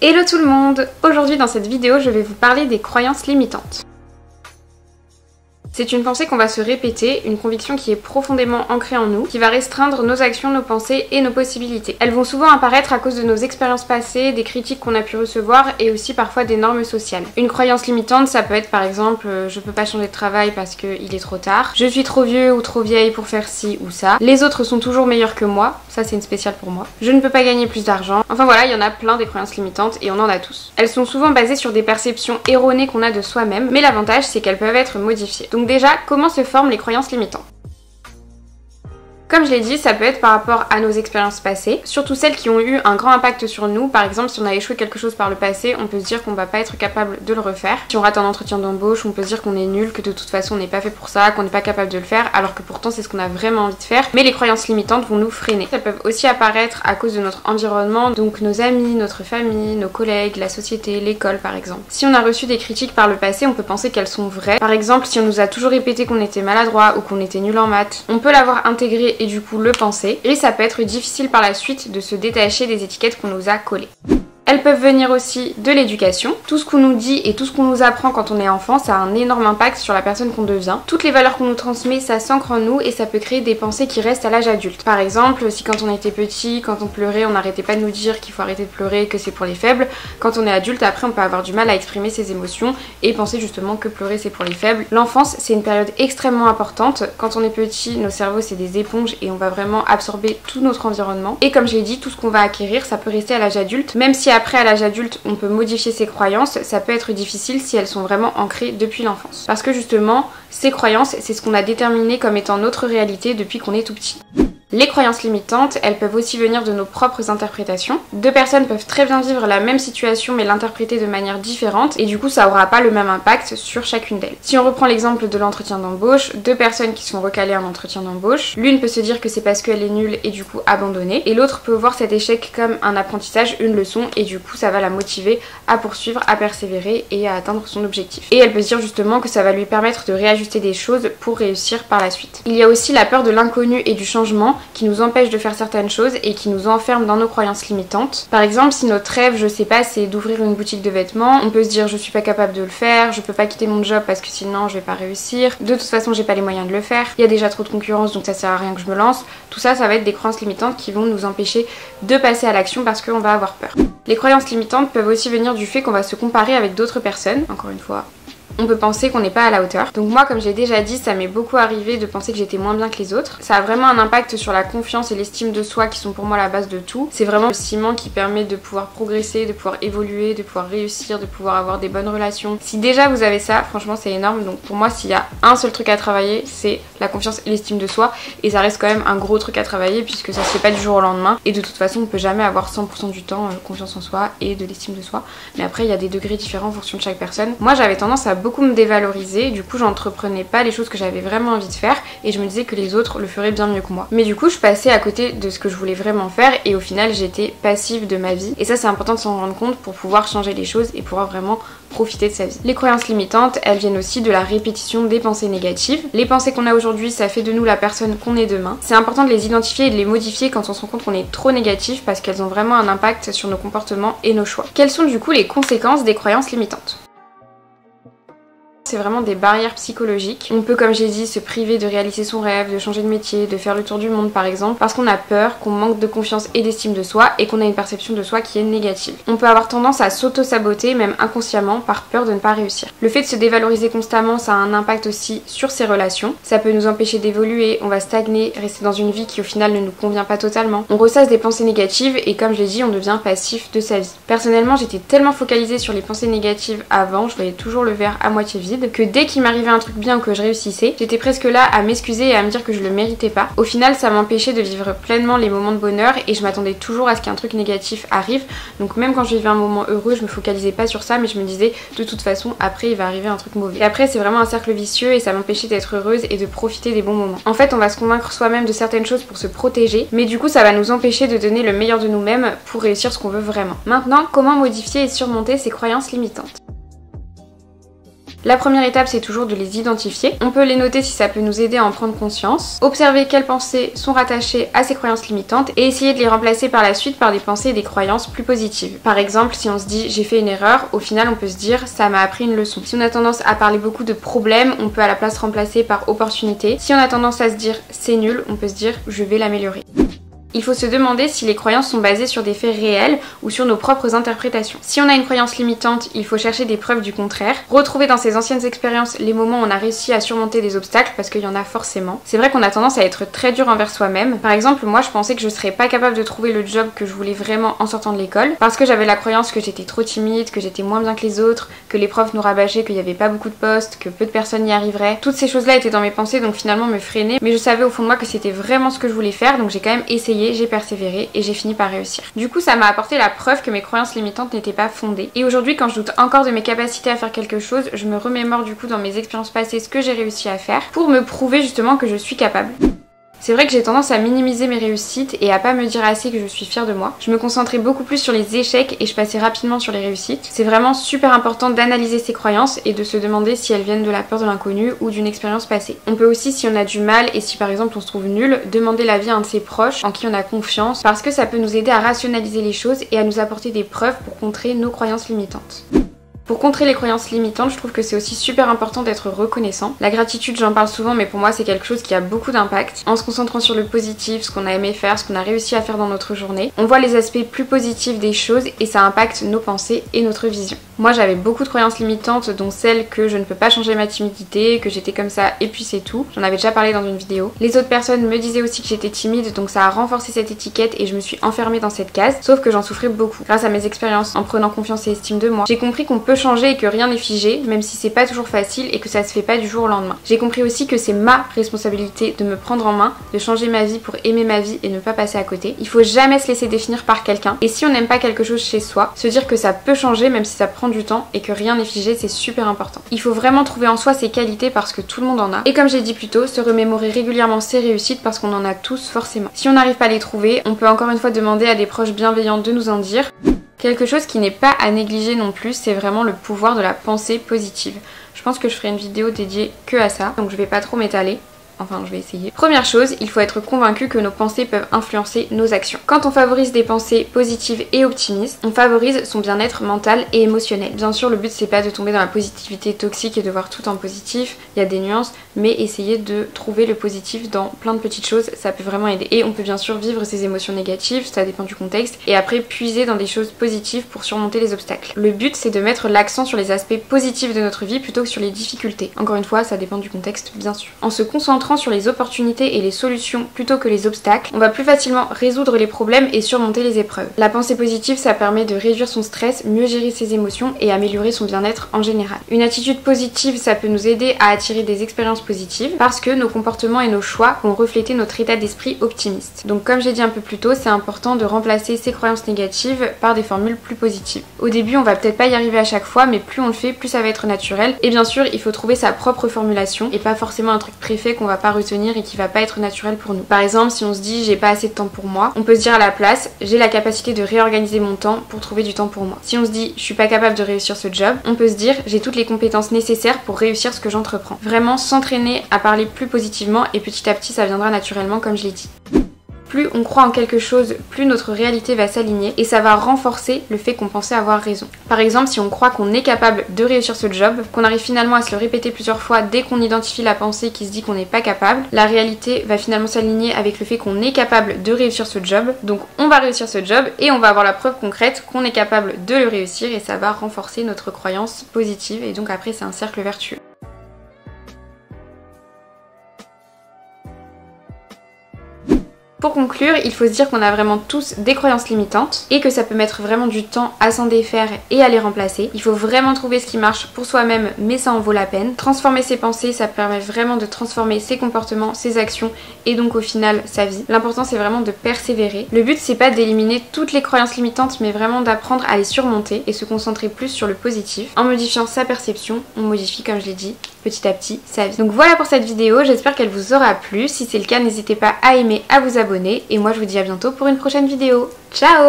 Hello tout le monde! Aujourd'hui dans cette vidéo je vais vous parler des croyances limitantes. C'est une pensée qu'on va se répéter, une conviction qui est profondément ancrée en nous, qui va restreindre nos actions, nos pensées et nos possibilités. Elles vont souvent apparaître à cause de nos expériences passées, des critiques qu'on a pu recevoir et aussi parfois des normes sociales. Une croyance limitante, ça peut être par exemple je peux pas changer de travail parce qu'il est trop tard, je suis trop vieux ou trop vieille pour faire ci ou ça, les autres sont toujours meilleurs que moi, ça c'est une spéciale pour moi, je ne peux pas gagner plus d'argent. Enfin voilà, il y en a plein des croyances limitantes et on en a tous. Elles sont souvent basées sur des perceptions erronées qu'on a de soi-même, mais l'avantage c'est qu'elles peuvent être modifiées. Donc déjà, comment se forment les croyances limitantes ? Comme je l'ai dit, ça peut être par rapport à nos expériences passées, surtout celles qui ont eu un grand impact sur nous. Par exemple, si on a échoué quelque chose par le passé, on peut se dire qu'on va pas être capable de le refaire. Si on rate un entretien d'embauche, on peut se dire qu'on est nul, que de toute façon on n'est pas fait pour ça, qu'on n'est pas capable de le faire, alors que pourtant c'est ce qu'on a vraiment envie de faire. Mais les croyances limitantes vont nous freiner. Elles peuvent aussi apparaître à cause de notre environnement, donc nos amis, notre famille, nos collègues, la société, l'école par exemple. Si on a reçu des critiques par le passé, on peut penser qu'elles sont vraies. Par exemple, si on nous a toujours répété qu'on était maladroit ou qu'on était nul en maths, on peut l'avoir intégré et du coup le penser, et ça peut être difficile par la suite de se détacher des étiquettes qu'on nous a collées. Elles peuvent venir aussi de l'éducation. Tout ce qu'on nous dit et tout ce qu'on nous apprend quand on est enfant, ça a un énorme impact sur la personne qu'on devient. Toutes les valeurs qu'on nous transmet, ça s'ancre en nous et ça peut créer des pensées qui restent à l'âge adulte. Par exemple, si quand on était petit, quand on pleurait, on n'arrêtait pas de nous dire qu'il faut arrêter de pleurer, que c'est pour les faibles, quand on est adulte, après on peut avoir du mal à exprimer ses émotions et penser justement que pleurer c'est pour les faibles. L'enfance, c'est une période extrêmement importante. Quand on est petit, nos cerveaux c'est des éponges et on va vraiment absorber tout notre environnement. Et comme je l'ai dit, tout ce qu'on va acquérir, ça peut rester à l'âge adulte, même si après à l'âge adulte on peut modifier ses croyances, ça peut être difficile si elles sont vraiment ancrées depuis l'enfance. Parce que justement, ces croyances, c'est ce qu'on a déterminé comme étant notre réalité depuis qu'on est tout petit. Les croyances limitantes, elles peuvent aussi venir de nos propres interprétations. Deux personnes peuvent très bien vivre la même situation mais l'interpréter de manière différente et du coup ça aura pas le même impact sur chacune d'elles. Si on reprend l'exemple de l'entretien d'embauche, deux personnes qui sont recalées en entretien d'embauche, l'une peut se dire que c'est parce qu'elle est nulle et du coup abandonner, et l'autre peut voir cet échec comme un apprentissage, une leçon, et du coup ça va la motiver à poursuivre, à persévérer et à atteindre son objectif. Et elle peut se dire justement que ça va lui permettre de réajuster des choses pour réussir par la suite. Il y a aussi la peur de l'inconnu et du changement qui nous empêche de faire certaines choses et qui nous enferme dans nos croyances limitantes. Par exemple, si notre rêve, je sais pas, c'est d'ouvrir une boutique de vêtements, on peut se dire je suis pas capable de le faire, je peux pas quitter mon job parce que sinon je vais pas réussir, de toute façon j'ai pas les moyens de le faire, il y a déjà trop de concurrence donc ça sert à rien que je me lance. Tout ça, ça va être des croyances limitantes qui vont nous empêcher de passer à l'action parce qu'on va avoir peur. Les croyances limitantes peuvent aussi venir du fait qu'on va se comparer avec d'autres personnes, encore une fois. On peut penser qu'on n'est pas à la hauteur. Donc moi, comme j'ai déjà dit, ça m'est beaucoup arrivé de penser que j'étais moins bien que les autres. Ça a vraiment un impact sur la confiance et l'estime de soi qui sont pour moi la base de tout. C'est vraiment le ciment qui permet de pouvoir progresser, de pouvoir évoluer, de pouvoir réussir, de pouvoir avoir des bonnes relations. Si déjà vous avez ça, franchement c'est énorme. Donc pour moi, s'il y a un seul truc à travailler, c'est la confiance et l'estime de soi. Et ça reste quand même un gros truc à travailler puisque ça se fait pas du jour au lendemain. Et de toute façon, on peut jamais avoir 100% du temps confiance en soi et de l'estime de soi. Mais après, il y a des degrés différents en fonction de chaque personne. Moi, j'avais tendance à beaucoup me dévaloriser, du coup j'entreprenais pas les choses que j'avais vraiment envie de faire et je me disais que les autres le feraient bien mieux que moi. Mais du coup je passais à côté de ce que je voulais vraiment faire et au final j'étais passive de ma vie, et ça c'est important de s'en rendre compte pour pouvoir changer les choses et pouvoir vraiment profiter de sa vie. Les croyances limitantes, elles viennent aussi de la répétition des pensées négatives. Les pensées qu'on a aujourd'hui, ça fait de nous la personne qu'on est demain. C'est important de les identifier et de les modifier quand on se rend compte qu'on est trop négatif parce qu'elles ont vraiment un impact sur nos comportements et nos choix. Quelles sont du coup les conséquences des croyances limitantes ? C'est vraiment des barrières psychologiques. On peut, comme j'ai dit, se priver de réaliser son rêve, de changer de métier, de faire le tour du monde par exemple, parce qu'on a peur, qu'on manque de confiance et d'estime de soi et qu'on a une perception de soi qui est négative. On peut avoir tendance à s'auto-saboter, même inconsciemment, par peur de ne pas réussir. Le fait de se dévaloriser constamment, ça a un impact aussi sur ses relations. Ça peut nous empêcher d'évoluer, on va stagner, rester dans une vie qui au final ne nous convient pas totalement. On ressasse des pensées négatives et comme je l'ai dit, on devient passif de sa vie. Personnellement, j'étais tellement focalisée sur les pensées négatives avant, je voyais toujours le verre à moitié vide, que dès qu'il m'arrivait un truc bien ou que je réussissais, j'étais presque là à m'excuser et à me dire que je le méritais pas. Au final, ça m'empêchait de vivre pleinement les moments de bonheur et je m'attendais toujours à ce qu'un truc négatif arrive. Donc même quand je vivais un moment heureux, je me focalisais pas sur ça, mais je me disais de toute façon après il va arriver un truc mauvais. Et après c'est vraiment un cercle vicieux et ça m'empêchait d'être heureuse et de profiter des bons moments. En fait, on va se convaincre soi-même de certaines choses pour se protéger, mais du coup ça va nous empêcher de donner le meilleur de nous-mêmes pour réussir ce qu'on veut vraiment. Maintenant, comment modifier et surmonter ces croyances limitantes ? La première étape, c'est toujours de les identifier. On peut les noter si ça peut nous aider à en prendre conscience, observer quelles pensées sont rattachées à ces croyances limitantes et essayer de les remplacer par la suite par des pensées et des croyances plus positives. Par exemple, si on se dit j'ai fait une erreur, au final on peut se dire ça m'a appris une leçon. Si on a tendance à parler beaucoup de problèmes, on peut à la place remplacer par opportunité. Si on a tendance à se dire c'est nul, on peut se dire je vais l'améliorer. Il faut se demander si les croyances sont basées sur des faits réels ou sur nos propres interprétations. Si on a une croyance limitante, il faut chercher des preuves du contraire, retrouver dans ses anciennes expériences les moments où on a réussi à surmonter des obstacles, parce qu'il y en a forcément. C'est vrai qu'on a tendance à être très dur envers soi-même. Par exemple, moi je pensais que je serais pas capable de trouver le job que je voulais vraiment en sortant de l'école, parce que j'avais la croyance que j'étais trop timide, que j'étais moins bien que les autres, que les profs nous rabâchaient qu'il y avait pas beaucoup de postes, que peu de personnes y arriveraient. Toutes ces choses-là étaient dans mes pensées, donc finalement me freinaient, mais je savais au fond de moi que c'était vraiment ce que je voulais faire, donc j'ai quand même essayé, j'ai persévéré et j'ai fini par réussir. Du coup, ça m'a apporté la preuve que mes croyances limitantes n'étaient pas fondées. Et aujourd'hui, quand je doute encore de mes capacités à faire quelque chose, je me remémore du coup dans mes expériences passées ce que j'ai réussi à faire pour me prouver justement que je suis capable. C'est vrai que j'ai tendance à minimiser mes réussites et à pas me dire assez que je suis fière de moi. Je me concentrais beaucoup plus sur les échecs et je passais rapidement sur les réussites. C'est vraiment super important d'analyser ses croyances et de se demander si elles viennent de la peur de l'inconnu ou d'une expérience passée. On peut aussi, si on a du mal et si par exemple on se trouve nul, demander l'avis à un de ses proches en qui on a confiance parce que ça peut nous aider à rationaliser les choses et à nous apporter des preuves pour contrer nos croyances limitantes. Pour contrer les croyances limitantes, je trouve que c'est aussi super important d'être reconnaissant. La gratitude, j'en parle souvent, mais pour moi c'est quelque chose qui a beaucoup d'impact. En se concentrant sur le positif, ce qu'on a aimé faire, ce qu'on a réussi à faire dans notre journée, on voit les aspects plus positifs des choses et ça impacte nos pensées et notre vision. Moi j'avais beaucoup de croyances limitantes, dont celle que je ne peux pas changer ma timidité, que j'étais comme ça et puis c'est tout. J'en avais déjà parlé dans une vidéo. Les autres personnes me disaient aussi que j'étais timide, donc ça a renforcé cette étiquette et je me suis enfermée dans cette case, sauf que j'en souffrais beaucoup. Grâce à mes expériences, en prenant confiance et estime de moi, j'ai compris qu'on peut changer et que rien n'est figé, même si c'est pas toujours facile et que ça se fait pas du jour au lendemain. J'ai compris aussi que c'est ma responsabilité de me prendre en main, de changer ma vie pour aimer ma vie et ne pas passer à côté. Il faut jamais se laisser définir par quelqu'un et si on n'aime pas quelque chose chez soi, se dire que ça peut changer même si ça prend du temps et que rien n'est figé, c'est super important. Il faut vraiment trouver en soi ses qualités parce que tout le monde en a et comme j'ai dit plus tôt, se remémorer régulièrement ses réussites parce qu'on en a tous forcément. Si on n'arrive pas à les trouver, on peut encore une fois demander à des proches bienveillants de nous en dire. Quelque chose qui n'est pas à négliger non plus, c'est vraiment le pouvoir de la pensée positive. Je pense que je ferai une vidéo dédiée que à ça, donc je vais pas trop m'étaler. Enfin, je vais essayer. Première chose, il faut être convaincu que nos pensées peuvent influencer nos actions. Quand on favorise des pensées positives et optimistes, on favorise son bien-être mental et émotionnel. Bien sûr, le but c'est pas de tomber dans la positivité toxique et de voir tout en positif, il y a des nuances, mais essayer de trouver le positif dans plein de petites choses, ça peut vraiment aider. Et on peut bien sûr vivre ses émotions négatives, ça dépend du contexte, et après puiser dans des choses positives pour surmonter les obstacles. Le but c'est de mettre l'accent sur les aspects positifs de notre vie plutôt que sur les difficultés. Encore une fois, ça dépend du contexte, bien sûr. En se concentrant sur les opportunités et les solutions plutôt que les obstacles, on va plus facilement résoudre les problèmes et surmonter les épreuves. La pensée positive, ça permet de réduire son stress, mieux gérer ses émotions et améliorer son bien-être en général. Une attitude positive, ça peut nous aider à attirer des expériences positives parce que nos comportements et nos choix vont refléter notre état d'esprit optimiste. Donc comme j'ai dit un peu plus tôt, c'est important de remplacer ces croyances négatives par des formules plus positives. Au début, on va peut-être pas y arriver à chaque fois, mais plus on le fait, plus ça va être naturel. Et bien sûr, il faut trouver sa propre formulation et pas forcément un truc préfet qu'on va pas retenir et qui va pas être naturel pour nous. Par exemple, si on se dit j'ai pas assez de temps pour moi, on peut se dire à la place j'ai la capacité de réorganiser mon temps pour trouver du temps pour moi. Si on se dit je suis pas capable de réussir ce job, on peut se dire j'ai toutes les compétences nécessaires pour réussir ce que j'entreprends. Vraiment s'entraîner à parler plus positivement et petit à petit ça viendra naturellement comme je l'ai dit. Plus on croit en quelque chose, plus notre réalité va s'aligner et ça va renforcer le fait qu'on pensait avoir raison. Par exemple, si on croit qu'on est capable de réussir ce job, qu'on arrive finalement à se le répéter plusieurs fois dès qu'on identifie la pensée qui se dit qu'on n'est pas capable, la réalité va finalement s'aligner avec le fait qu'on est capable de réussir ce job. Donc on va réussir ce job et on va avoir la preuve concrète qu'on est capable de le réussir et ça va renforcer notre croyance positive et donc après c'est un cercle vertueux. Pour conclure, il faut se dire qu'on a vraiment tous des croyances limitantes et que ça peut mettre vraiment du temps à s'en défaire et à les remplacer. Il faut vraiment trouver ce qui marche pour soi-même, mais ça en vaut la peine. Transformer ses pensées, ça permet vraiment de transformer ses comportements, ses actions et donc au final sa vie. L'important c'est vraiment de persévérer. Le but c'est pas d'éliminer toutes les croyances limitantes, mais vraiment d'apprendre à les surmonter et se concentrer plus sur le positif. En modifiant sa perception, on modifie, comme je l'ai dit, petit à petit sa vie. Donc voilà pour cette vidéo, j'espère qu'elle vous aura plu. Si c'est le cas, n'hésitez pas à aimer, à vous abonner et moi je vous dis à bientôt pour une prochaine vidéo. Ciao!